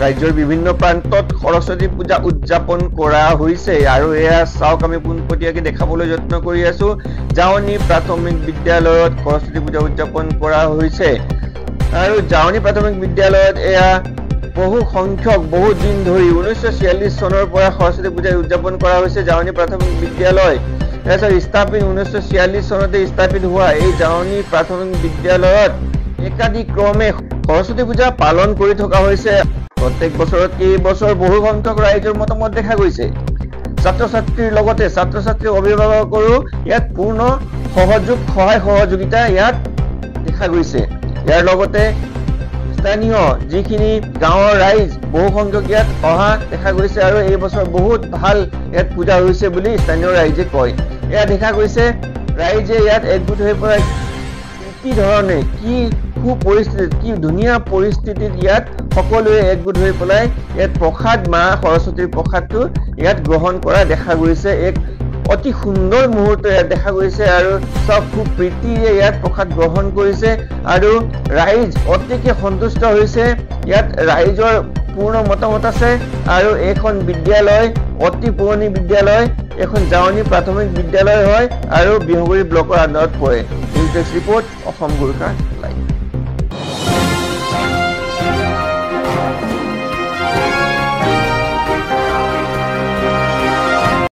ৰাজ্যৰ বিভিন্ন প্ৰান্তত সৰস্বতী পূজা উদযাপন কৰা হৈছে আৰু এয়া চাওক আমি পোনপটীয়াকৈ দেখাবলৈ যত্ন কৰি আছো জাৱনী প্ৰাথমিক বিদ্যালয়ত সৰস্বতী পূজা উদযাপন কৰা হৈছে আৰু জাৱনী প্ৰাথমিক বিদ্যালয়ত এয়া বহু সংখ্যক বহু দিন ধৰি 1946 চনৰ পৰা সৰস্বতী পূজা উদযাপন কৰা হৈছে জাৱনী প্ৰাথমিক বিদ্যালয় স্থাপিত 1946 চনতে স্থাপিত হোৱা এই জাৱনী প্ৰাথমিক বিদ্যালয়ত একাধিক্ৰমে সৰস্বতী পূজা পালন কৰি থকা হৈছে প্ৰত্যেক বছৰত এই বছৰ বহু সংখ্যক ৰাইজৰ মতামত দেখা গৈছে ছাত্ৰ ছাত্ৰীৰ লগতে ছাত্ৰ ছাত্ৰী অভিভাৱকৰো ইয়াত পূৰ্ণ সহায় সহযোগিতা ইয়াত দেখা গৈছে ইয়াৰ লগতে স্থানীয় যিখিনি গাঁৱৰ ৰাইজ বহু সংখ্যক ইয়াত অহা দেখা গৈছে আৰু এই বছৰ বহুত ভাল ইয়াত পূজা হৈছে বুলি স্থানীয় ৰাইজে কয় এয়া দেখা গৈছে ৰাইজে ইয়াত একগোট হৈ পৰা কি ধৰণে কি পৰিস্থিতি কি ধুনীয়া পৰিস্থিতিত ইয়াত সকলোৱে একগোট হৈ পেলাই ইয়াত প্ৰসাদ মা সৰস্বতীৰ প্ৰসাদটো ইয়াত গ্ৰহণ কৰা দেখা গৈছে এক অতি সুন্দৰ মুহূৰ্ত ইয়াত দেখা গৈছে আৰু সব খুব প্ৰীতিৰে ইয়াত প্ৰসাদ গ্ৰহণ কৰিছে আৰু ৰাইজ অতিকে সন্তুষ্ট হৈছে ইয়াত ৰাইজৰ পূৰ্ণ মতামত আছে আৰু এইখন বিদ্যালয় অতি পুৰণি বিদ্যালয় এখন জাৱনী প্ৰাথমিক বিদ্যালয় হয় আৰু বিহগুৰি ব্লকৰ আণ্ডাৰত পৰে news desk report Assam Gorkha live